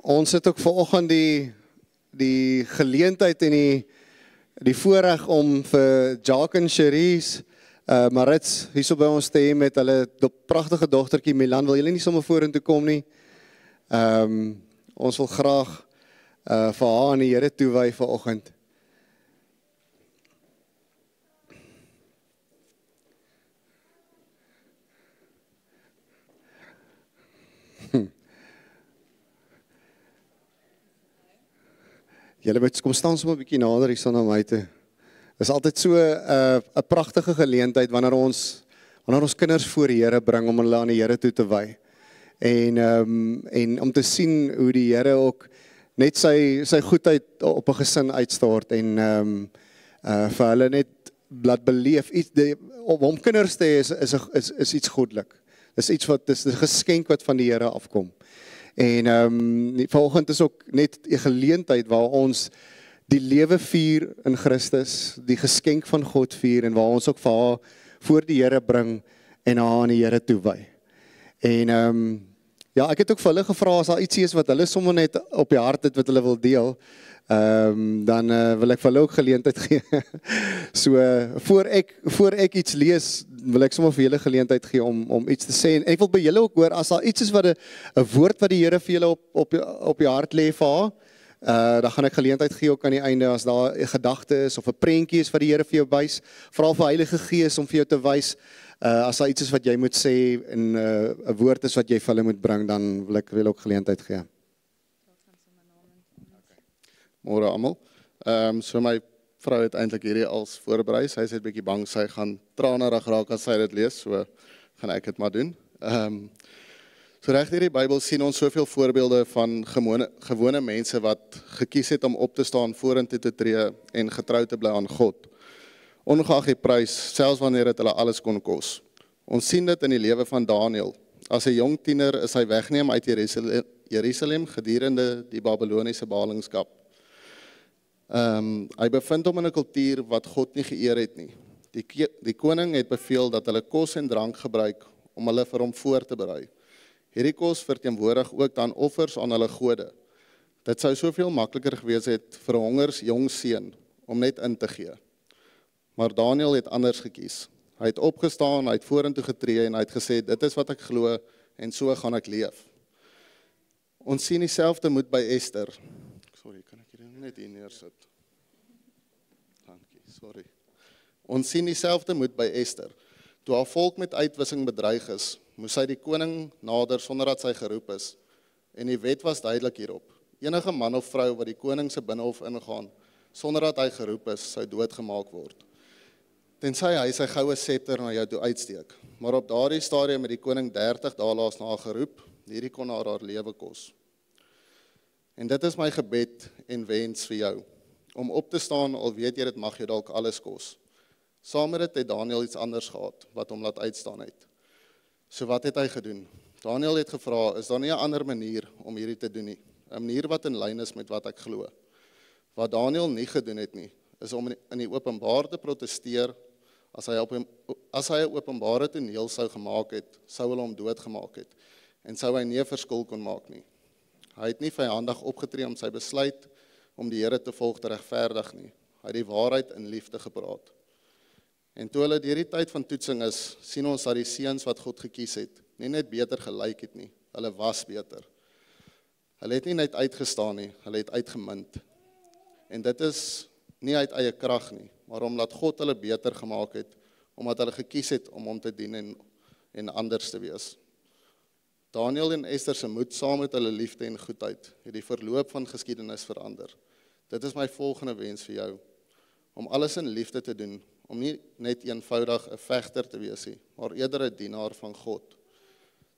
Ons het ook vanoggend die geleentheid en die voorreg om vir Jacques en Cherise Marits hier so by ons te hê met hulle pragtige dogtertjie Milan. Wil julle nie sommer vorentoe kom nie? Ons wil graag vir haar aan die Here toewy vanoggend. Julle moet kom staan sommer 'n bietjie nader hier so na my toe. Dit is altyd so 'n pragtige geleentheid wanneer ons kinders voor die Here bring om hulle aan die Here toe te wy. En om te sien hoe die Here ook net sy goedheid op 'n gesin uitstort en vir hulle net laat beleef om kinders te hê is iets goddelik. Dis iets wat dis 'n geskenk wat van die Here afkom. En vanoggend is ook net 'n geleentheid waar ons die lewe vier in Christus, die geskenk van God vier en waar ons ook vir haar voor die Here bring en haar aan die Here toewy. En ja, ek het ook vir hulle gevra as daar ietsie is wat hulle sommer net op die hart het wat hulle wil deel, dan wil ek vir hulle ook geleentheid gee. So voor ek iets lees, wil ek sommer vir julle geleentheid gee om iets te sê. En ek wil by julle ook hoor as daar iets is wat 'n woord wat die Here vir julle op die hart lê vir haar, dan gaan ek geleentheid gee ook aan die einde as daar 'n gedagte is of 'n prentjie is wat die Here vir jou wys, vra vir Heilige Gees om vir jou te wys. As daar iets is wat jy moet sê en 'n woord is wat jy vir hulle moet bring, dan wil ek ook geleentheid gee. Môre almal. So my vrou het eintlik hierdie als voorberei. Sy is net bietjie bang sy gaan tranerig raak as sy dit lees, so gaan ek dit maar doen. So reg deur die Bybel sien ons soveel voorbeelde van gewone mense wat gekies het om op te staan, vorentoe te tree en getrou te bly aan God. Ongeag die prys, selfs wanneer dit hulle alles kon kos. Ons sien dit in die lewe van Daniël. As 'n jong tiener is hy weggeneem uit Jerusalem gedurende die Babiloniese ballingskap. Hy bevind hom in 'n kultuur wat God nie geëer het nie. Die koning het beveel dat hulle kos en drank gebruik om hulle vir hom voor te berei. Hierdie kos verteenwoordig ook dan offers aan hulle gode. Dit sou soveel makliker gewees het vir 'n hongers jong seun om net in te gee. Maar Daniël het anders gekies. Hy het opgestaan, hy het vorentoe getree en hy het gesê, dit is wat ek glo en so gaan ek leef. Ons sien dieselfde moed by Esther. Sorry, kan ek hier net hier neersit? Dankie, sorry. Ons sien dieselfde moed by Esther. Toe haar volk met uitwissing bedreig is, moes sy die koning nader sonder dat sy geroep is. En die wet was duidelik hierop. Enige man of vrou wat die koning se binnehof ingaan, sonder dat hy geroep is, sou doodgemaak word. Tensy hy sy goue scepter na jou toe uitsteek. Maar op daardie stadium het die koning 30 dae laas na haar geroep, hierdie kon haar lewe kos. En dit is my gebed en wens vir jou, om op te staan al weet jy dit mag jou dalk alles kos. Saam met dit het Daniël iets anders gehad, wat hom laat uitstaan het. So wat het hy gedoen? Daniël het gevra, is daar nie 'n ander manier om hierdie te doen nie? 'n Manier wat in lyn is met wat ek glo. Wat Daniël nie gedoen het nie, is om in die openbaar te protesteer. As hy 'n openbare toneel sou gemaak het, sou hulle hom doodgemaak het en sou hy nie 'n verskil kon maak nie. Hy het nie vyandig opgetree om sy besluit om die Here te volg te regverdig nie. Hy het die waarheid in liefde gepraat. En toe hulle deur die tyd van toetsing is, sien ons dat die seuns wat God gekies het, nie net beter gelyk het nie, hulle was beter. Hulle het nie net uitgestaan nie, hulle het uitgemunt. En dit is nie uit eie krag nie, maar omdat God hulle beter gemaak het, omdat hulle gekies het om hom te dien en anders te wees. Daniël en Esther se moed saam met hulle liefde en goedheid het die verloop van geskiedenis verander. Dit is my volgende wens vir jou, om alles in liefde te doen, om nie net eenvoudig 'n vegter te wees nie, maar eerder 'n dienaar van God.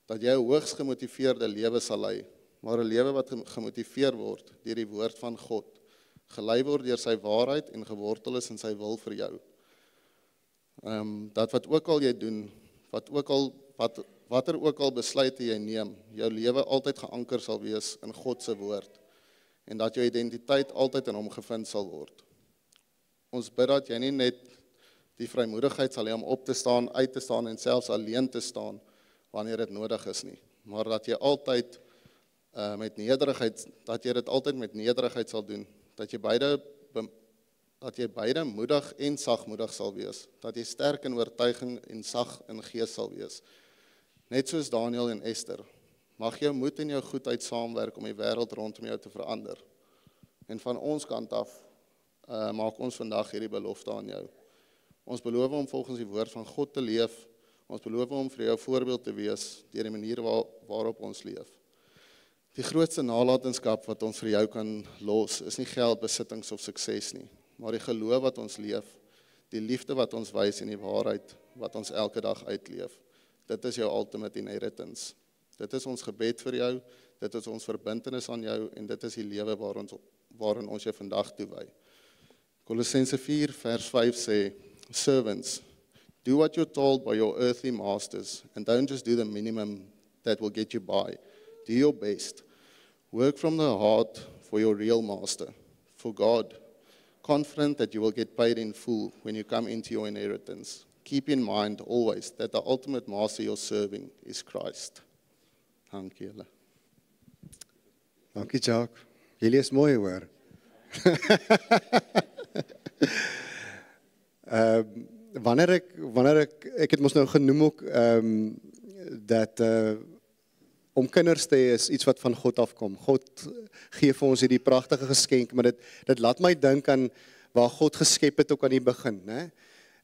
Dat jy 'n hoogs gemotiveerde lewe sal lei, maar 'n lewe wat gemotiveer word deur die woord van God, gelei word deur sy waarheid en gewortel is in sy wil vir jou. Dat wat ook al jy doen, watter ook al besluite jy neem, jou lewe altyd geanker sal wees in God se woord en dat jou identiteit altyd in hom gevind sal word. Ons bid dat jy nie net die vrymoedigheid sal hê om op te staan, uit te staan en selfs alleen te staan wanneer dit nodig is nie, maar dat jy altyd met nederigheid, dat jy dit altyd met nederigheid sal doen, dat jy beide moedig en sagmoedig sal wees, dat jy sterk in oortuiging en sag in gees sal wees. Net soos Daniel en Esther, mag jou moed en jou goedheid saamwerk om die wêreld rondom jou te verander. En van ons kant af, maak ons vandag hierdie belofte aan jou. Ons beloof om volgens die woord van God te leef, ons beloof om vir jou voorbeeld te wees, deur die manier waarop ons leef. Die grootste nalatenskap wat ons vir jou kan los, is nie geld, besittings of sukses nie, maar die geloof wat ons leef, die liefde wat ons wys en die waarheid wat ons elke dag uitleef. Dit is jou ultimate inheritance. Dit is ons gebed vir jou, dit is ons verbintenis aan jou, en dit is die lewe waarin ons jou vandag toewy. Kolossense 4 vers 5 sê, Servants, do what you're told by your earthly masters, and don't just do the minimum that will get you by. Do your best. Work from the heart for your real master, for God, confident that you will get paid in full when you come into your inheritance. Keep in mind always that the ultimate master you're serving is Christ. Dankie julle. Dankie Jacques. Jullie is mooi hoor. Wanneer ek het mos nou genoem ook, dat om kinders te hê is iets wat van God afkom. God gee vir ons hierdie pragtige geskenk, maar dit laat my dink aan waar God geskep het ook aan die begin, né?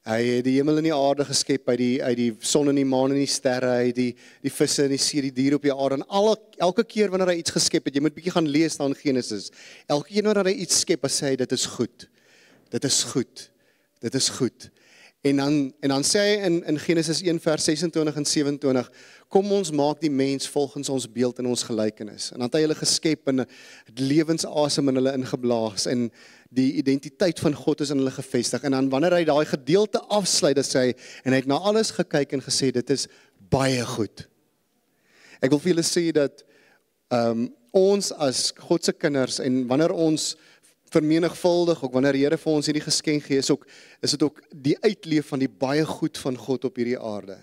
Hy het die hemel en die aarde geskep, uit die son en die maan en die sterre, hy het die visse en die see, die diere op die aarde, en elke keer wanneer hy iets geskep het, jy moet bietjie gaan lees dan Genesis, elke keer wanneer hy iets skep, sê hy, dit is goed, dit is goed, dit is goed. En dan sê hy in Genesis 1 vers 26 en 27, kom ons maak die mens volgens ons beeld en ons gelykenis. En dan het hy hulle geskep en lewensasem in hulle ingeblaas en die identiteit van God is in hulle gevestig. En dan wanneer hy daai gedeelte afsluit, sê hy, en hy het na alles gekyk en gesê, dit is baie goed. Ek wil vir julle sê dat ons as God se kinders, en wanneer ons vermenigvuldig, ook wanneer die Here vir ons hierdie geskenk gee, is dit ook die uitleef van die baie goed van God op hierdie aarde,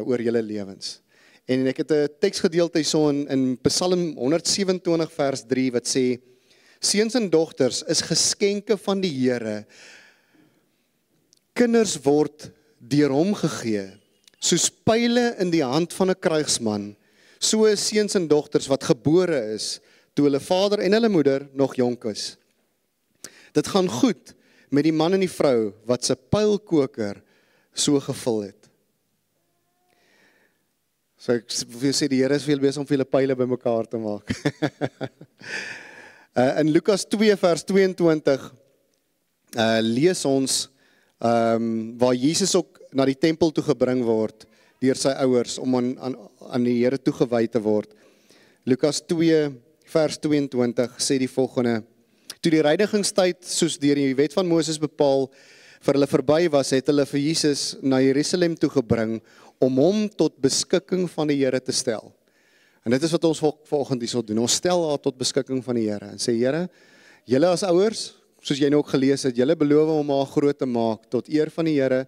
oor julle lewens. En ek het 'n teksgedeelte hierso in Psalm 127 vers 3 wat sê, seuns en dogters is geskenke van die Here, kinders word deur hom gegee, soos pyle in die hand van 'n krygsman, so is seuns en dogters wat gebore is, toe hulle vader en hulle moeder nog jonk is. Dit gaan goed met die man en die vrou wat se pylkoker so gevul het. So ek wil sê die Here is veel besig om vir julle pyle bymekaar te maak. In Lukas 2 vers 22 lees ons waar Jesus ook na die tempel toe gebring word deur sy ouers om aan die Here toegewy te word. Lukas 2 vers 22 sê die volgende: toe die reinigingstyd soos deur die wet van Moses bepaal vir hulle verby was, het hulle vir Jesus na Jerusalem toe gebring om hom tot beskikking van die Here te stel. En dit is wat ons vanoggend hier sal doen. Ons stel haar tot beskikking van die Here en sê, Here, julle as ouers, soos jy nou ook gelees het, julle beloof om haar groot te maak tot eer van die Here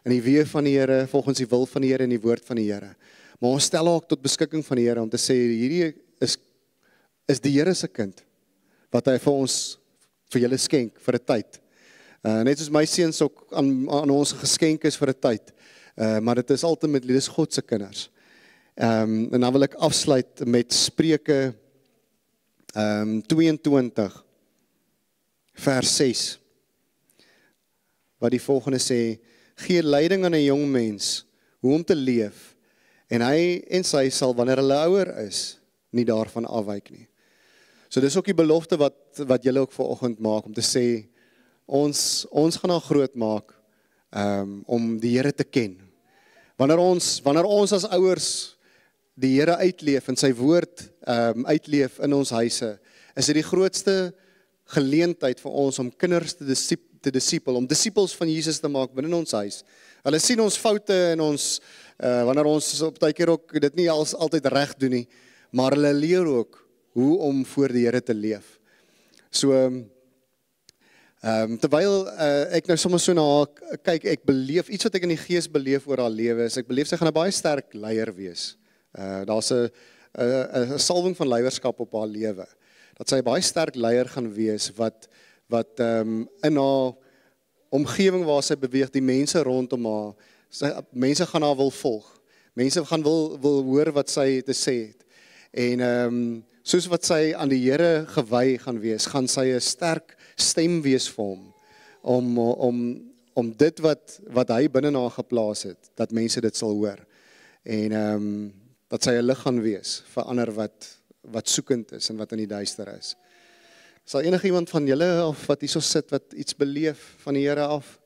en die weë van die Here, volgens die wil van die Here en die woord van die Here. Maar ons stel haar ook tot beskikking van die Here om te sê, hierdie is die Here se kind wat hy vir julle skenk vir 'n tyd. Net soos my seuns ook aan ons geskenk is vir 'n tyd. Maar dit is ultimately, dis God se kinders. En dan wil ek afsluit met Spreuke 22 vers 6 wat die volgende sê: gee leiding aan 'n jong mens hoe om te leef, en hy en sy sal wanneer hulle ouer is nie daarvan afwyk nie. So dis ook die belofte wat julle ook vanoggend maak om te sê ons gaan haar groot maak om die Here te ken. Wanneer ons as ouers die Here uitleef en sy woord uitleef in ons huise, is dit die grootste geleentheid vir ons om kinders te disipel, om disippels van Jesus te maak binne ons huis. Hulle sien ons foute en ons wanneer ons op baie keer ook dit nie altyd reg doen nie, maar hulle leer ook hoe om voor die Here te leef. So terwyl ek nou sommer so na kyk, ek beleef iets wat ek in die gees beleef oor haar lewe is, ek beleef sy gaan 'n baie sterk leier wees. Daar's 'n 'n salwing van leierskap op haar lewe. Dat sy 'n baie sterk leier gaan wees wat in haar omgewing waar sy beweeg, die mense rondom haar, mense gaan haar wil volg. Mense gaan wil hoor wat sy te sê het. En soos wat sy aan die Here gewy gaan wees, gaan sy 'n sterk stem wees vir hom om dit wat hy binne haar geplaas het, dat mense dit sal hoor. En dat sy 'n lig gaan wees vir ander wat soekend is en wat in die duister is. Sal enige iemand van julle of wat hierso sit wat iets beleef van die Here af?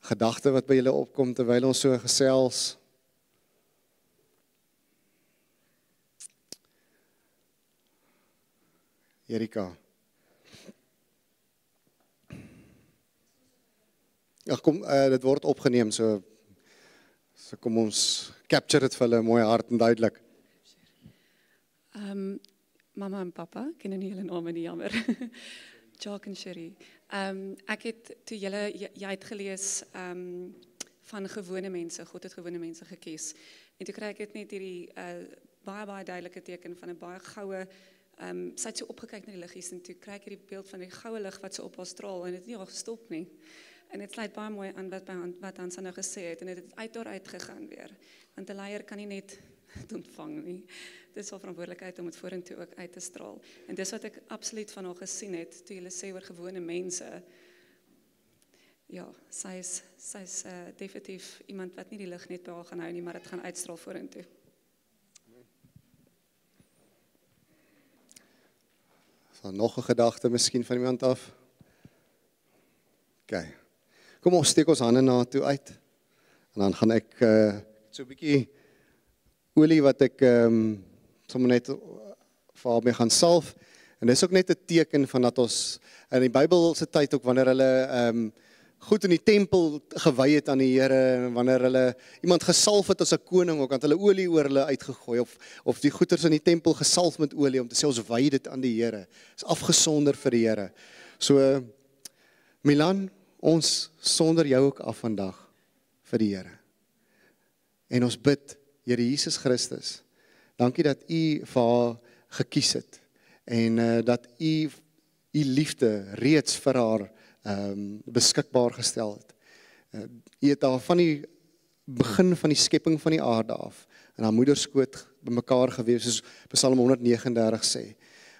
Gedagte wat by julle opkom terwyl ons so gesels? Erika. Ag kom, dit word opgeneem, so kom ons capture dit vir hulle mooi hard en duidelik. Mama en papa, ken nie julle name nie, jammer. Jacques en Sherry. Ek het, toe jy het gelees van gewone mense, God het gewone mense gekies. En toe kry ek het net hierdie baie duidelike teken van 'n baie goue, sy het so opgekyk na die liggies en toe kry ek hierdie beeld van die goue lig wat so op haar straal en dit het nie al gestop nie. En dit sluit baie mooi aan wat Hansa nou gesê het en dit het uit haar uitgegaan weer. Want 'n leier kan nie net ontvang nie. Dit is haar verantwoordelikheid om dit vorentoe ook uit te straal. En dis wat ek absoluut van haar gesien het toe jy sê oor gewone mense. Ja, sy is definitief iemand wat nie die lig net by haar gaan hou nie, maar dit gaan uitstraal vorentoe. Is daar nog 'n gedagte miskien van iemand af? OK. Kom ons steek ons hande na toe uit. En dan gaan ek so 'n bietjie olie wat ek sommer net vir haar mee gaan salf. En dis ook net 'n teken van dat ons in die Bybelse tyd ook wanneer hulle goed in die tempel gewy het aan die Here en wanneer hulle iemand gesalf het as 'n koning ook, het hulle olie oor hulle uitgegooi of die goeders in die tempel gesalf met olie om te sê ons wy dit aan die Here. Is afgesonder vir die Here. So Milan, ons sonder jou ook af vandag vir die Here. En ons bid, Here Jesus Christus, dankie dat U vir haar gekies het en dat U liefde reeds vir haar beskikbaar gestel het. U het haar van die begin van die skepping van die aarde af in haar moederskoot bymekaar gewees, soos Psalm 139 sê.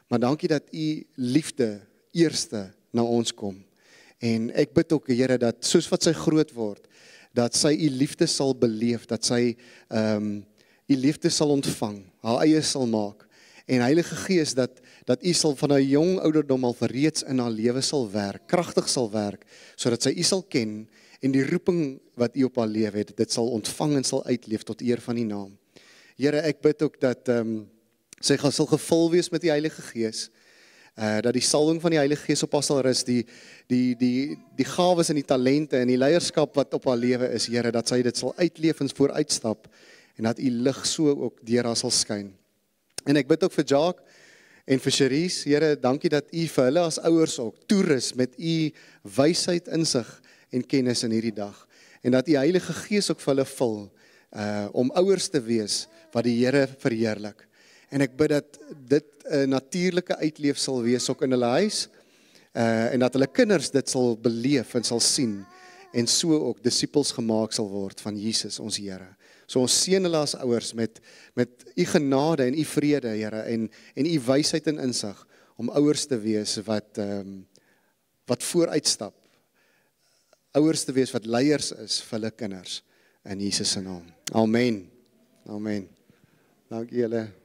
Maar dankie dat U liefde eerste na ons kom. En ek bid ook, Here, dat soos wat sy groot word, dat sy U liefde sal beleef, dat sy U liefde sal ontvang, haar eie sal maak. En Heilige Gees, dat U sal van 'n jong ouderdom al reeds in haar lewe sal werk, kragtig sal werk, sodat sy U sal ken en die roeping wat U op haar lewe het, dit sal ontvang en sal uitleef tot eer van U naam. Here, ek bid ook dat sy sal gevul wees met die Heilige Gees, dat die salwing van die Heilige Gees op haar sal rus, die gawes en die talente en die leierskap wat op haar lewe is, Here, dat sy dit sal uitleef en vooruitstap en dat U lig so ook deur haar sal skyn. En ek bid ook vir Jacques en vir Cherise, Here, dankie dat U vir hulle as ouers ook toerus met U wysheid, insig en kennis in hierdie dag. En dat U Heilige Gees ook vir hulle vul om ouers te wees wat die Here verheerlik. En ek bid dat dit 'n natuurlike uitleef sal wees ook in hulle huis en dat hulle kinders dit sal beleef en sal sien en so ook disippels gemaak sal word van Jesus ons Here. So ons seën hulle as ouers met U genade en U vrede, Here, en U wysheid en insig om ouers te wees wat vooruitstap. Ouers te wees wat leiers is vir hulle kinders in Jesus se naam. Amen. Amen. Dankie julle.